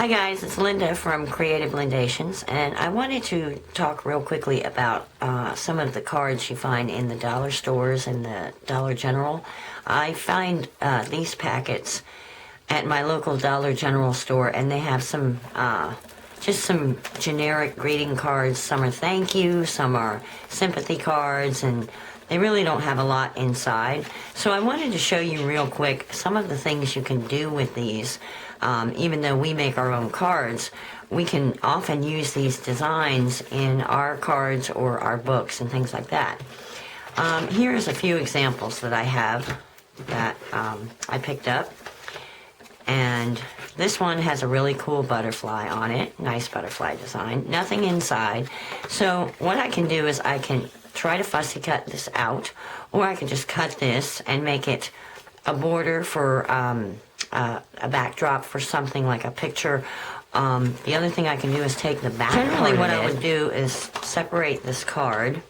Hi guys, it's Linda from Creative Lindations, and I wanted to talk real quickly about some of the cards you find in the dollar stores and the Dollar General. I find these packets at my local Dollar General store, and they have some just some generic greeting cards. Some are thank you, some are sympathy cards, and they really don't have a lot inside. So I wanted to show you real quick some of the things you can do with these. Even though we make our own cards, we can often use these designs in our cards or our books and things like that. Here's a few examples that I have that I picked up. And this one has a really cool butterfly on it. Nice butterfly design. Nothing inside. So what I can do is I can try to fussy cut this out, or I can just cut this and make it a border for a backdrop for something like a picture. The other thing I can do is take the back. Generally what I would do is separate this card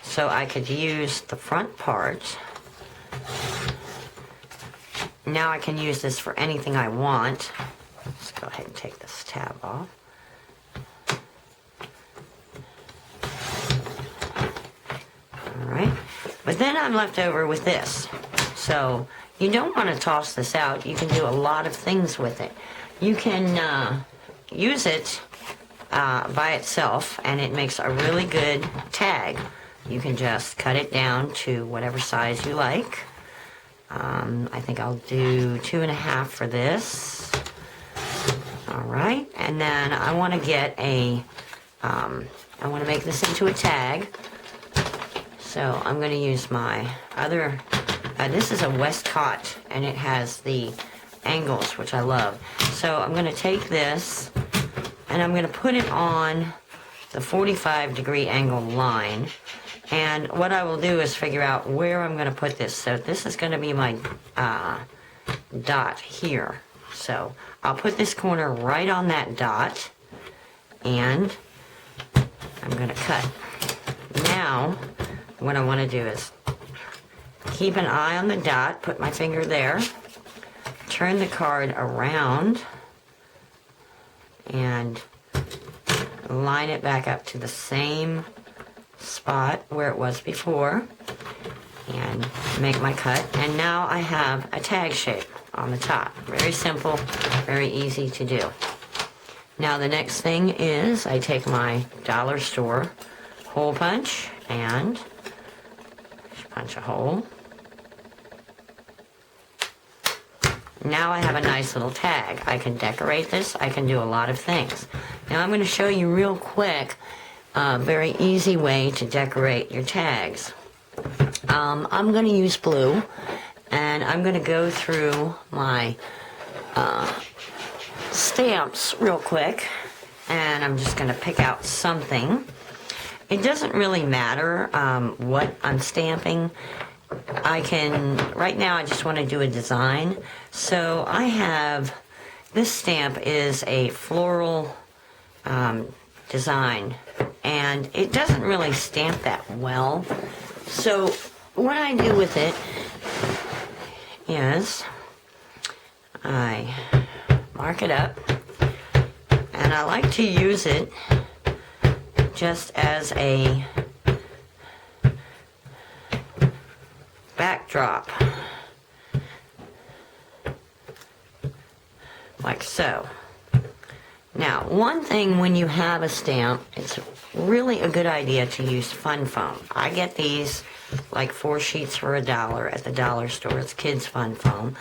so I could use the front part. Now I can use this for anything I want. Let's go ahead and take this tab off. Alright, but then I'm left over with this. So you don't want to toss this out. You can do a lot of things with it. You can use it by itself, and it makes a really good tag. You can just cut it down to whatever size you like. I think I'll do 2.5 for this. Alright, and then I want to get I want to make this into a tag. So I'm going to use my other, this is a Westcott, and it has the angles, which I love. So I'm going to take this, and I'm going to put it on the 45-degree angle line. And what I will do is figure out where I'm going to put this. So this is going to be my dot here. So I'll put this corner right on that dot, and I'm going to cut. Now, what I want to do is keep an eye on the dot, put my finger there, turn the card around, and line it back up to the same spot where it was before, and make my cut. And now I have a tag shape on the top. Very simple, very easy to do. Now the next thing is I take my dollar store hole punch and punch a hole. Now I have a nice little tag. I can decorate this. I can do a lot of things. Now I'm going to show you real quick a very easy way to decorate your tags. I'm going to use blue, and I'm going to go through my stamps real quick, and I'm just going to pick out something. It doesn't really matter what I'm stamping. Right now I just want to do a design. So I have, this stamp is a floral design, and it doesn't really stamp that well. So what I do with it is I mark it up, and I like to use it just as a backdrop, like so. Now, one thing when you have a stamp, it's really a good idea to use fun foam. I get these like 4 sheets for $1 at the dollar store. It's kids fun foam,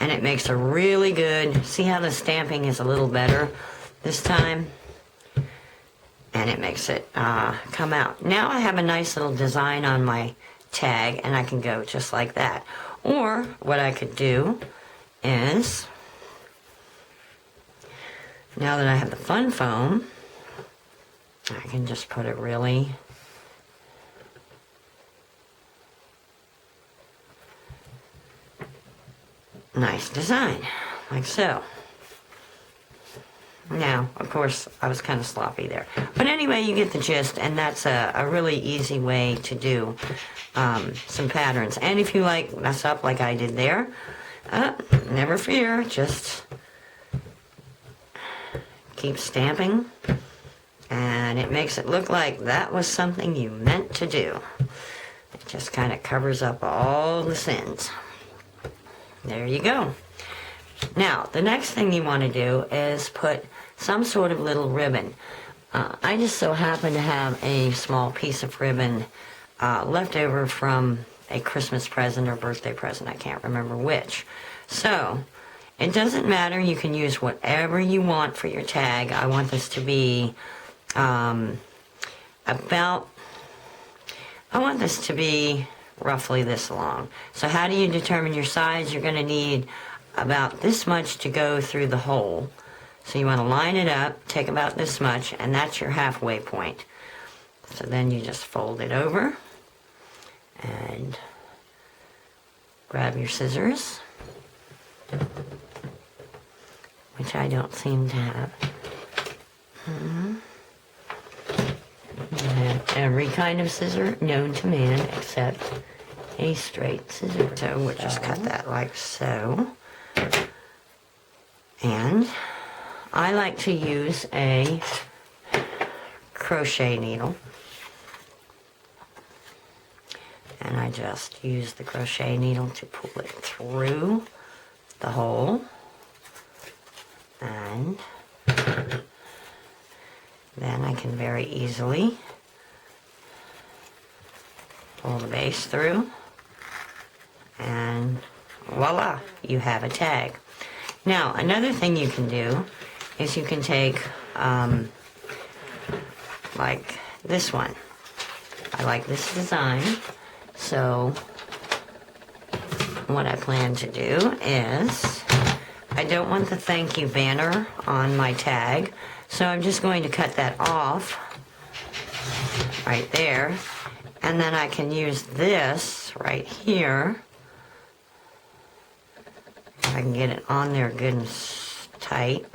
and it makes a really good, see how the stamping is a little better this time? And it makes it come out. Now I have a nice little design on my tag, and I can go just like that. Or what I could do is, now that I have the fun foam, I can just put a really nice design, like so. Now, of course, I was kind of sloppy there. But anyway, you get the gist, and that's a really easy way to do some patterns. And if you mess up like I did there, Never fear, just keep stamping, and it makes it look like that was something you meant to do. It just kind of covers up all the sins. There you go. Now, the next thing you want to do is put some sort of little ribbon. I just so happen to have a small piece of ribbon left over from a Christmas present or birthday present. I can't remember which. So, it doesn't matter. You can use whatever you want for your tag. I want this to be roughly this long. So how do you determine your size? You're going to need about this much to go through the hole. So you want to line it up, take about this much, and that's your halfway point. So then you just fold it over and grab your scissors, which I don't seem to have. And every kind of scissor known to man except a straight scissor. So we'll just cut that like so. And I like to use a crochet needle. And I just use the crochet needle to pull it through the hole. And then I can very easily pull the base through. And voila, you have a tag. Now, another thing you can do is you can take, like this one. I like this design, so what I plan to do is, I don't want the thank you banner on my tag, so I'm just going to cut that off right there, and then I can use this right here. I can get it on there good and tight.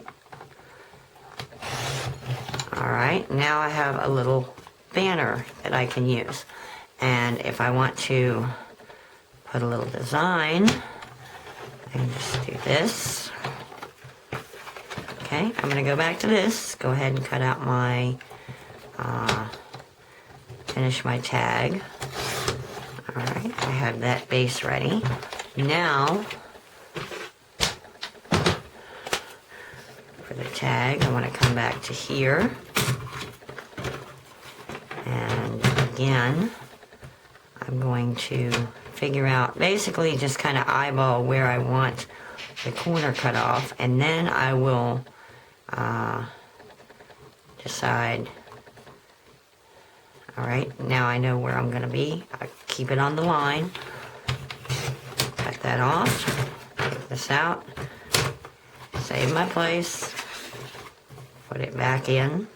Alright, now I have a little banner that I can use. And if I want to put a little design, I can just do this. Okay, I'm going to go back to this. Go ahead and cut out my, finish my tag. Alright, I have that base ready. Now, for the tag, I want to come back to here. And again, I'm going to figure out, basically just kind of eyeball where I want the corner cut off, and then I will decide. Alright, now I know where I'm going to be. I keep it on the line. Cut that off. Take this out. Save my place. Put it back in.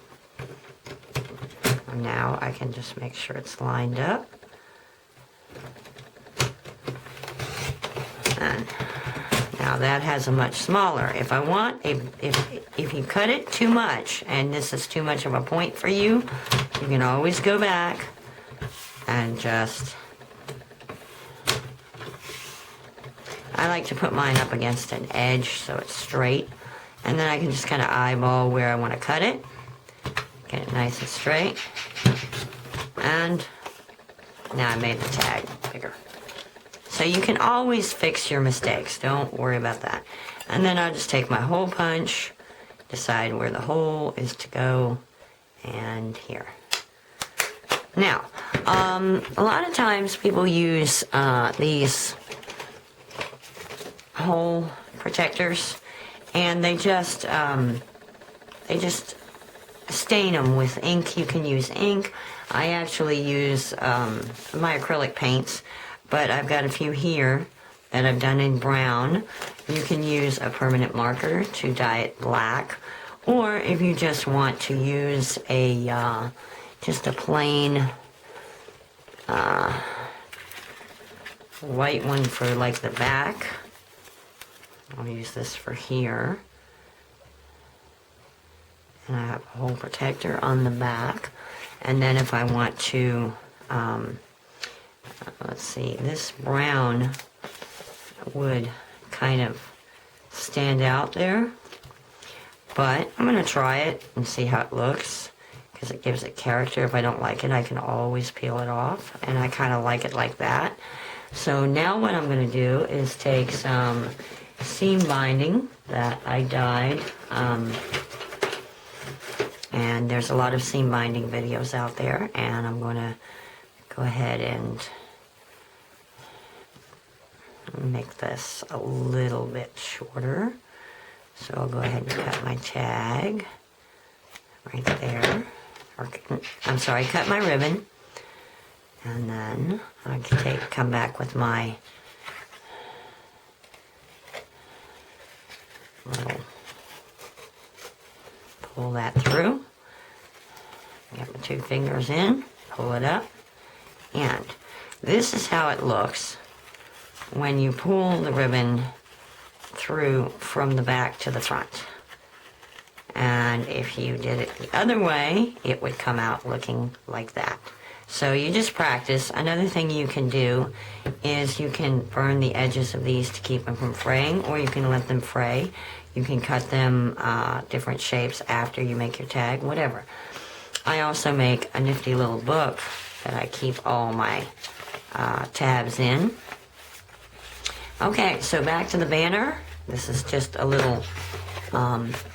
And now I can just make sure it's lined up. And now that has a much smaller. If I want, if you cut it too much and this is too much of a point for you, you can always go back and just, I like to put mine up against an edge so it's straight, and then I can just kind of eyeball where I want to cut it, get it nice and straight, and now I made the tag bigger. So you can always fix your mistakes, don't worry about that. And then I'll just take my hole punch, decide where the hole is to go, and here. Now, a lot of times people use these hole protectors, and they just stain them with ink. You can use ink. I actually use my acrylic paints, but I've got a few here that I've done in brown. You can use a permanent marker to dye it black, or if you just want to use a just a plain white one for like the back. I'll use this for here. And I have a hole protector on the back. And then if I want to, let's see, this brown would kind of stand out there. But I'm going to try it and see how it looks, because it gives it character. If I don't like it, I can always peel it off, and I kind of like it like that. So now what I'm going to do is take some seam binding that I dyed, and there's a lot of seam binding videos out there, and I'm going to go ahead and make this a little bit shorter. So I'll go ahead and cut my tag right there. Or, I'm sorry, cut my ribbon. And then I can come back with my little, pull that through. Get my 2 fingers in, pull it up. And this is how it looks when you pull the ribbon through from the back to the front. And if you did it the other way, it would come out looking like that. So you just practice. Another thing you can do is you can burn the edges of these to keep them from fraying, or you can let them fray. You can cut them different shapes after you make your tag, whatever. I also make a nifty little book that I keep all my tabs in. Okay, so back to the banner. This is just a little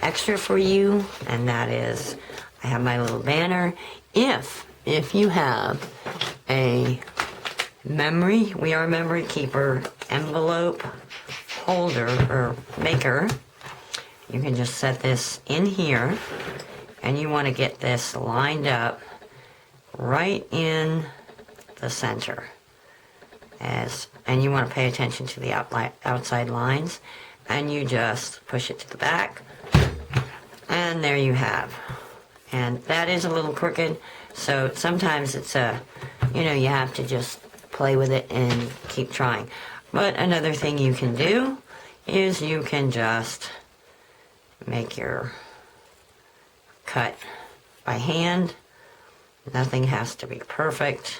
extra for you, and that is, I have my little banner. If you have a memory, We Are Memory Keeper envelope holder or maker, you can just set this in here, and you want to get this lined up right in the center. And you want to pay attention to the outside lines, and you just push it to the back, and there you have. And that is a little crooked, so sometimes it's you have to just play with it and keep trying. But another thing you can do is you can just make your cut by hand. Nothing has to be perfect.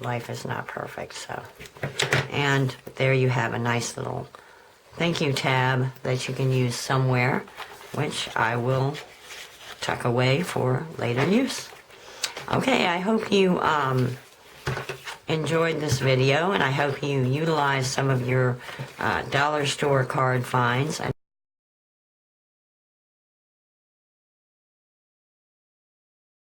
Life is not perfect, so. And there you have a nice little thank you tab that you can use somewhere, which I will tuck away for later use. Okay, I hope you enjoyed this video, and I hope you utilize some of your dollar store card finds.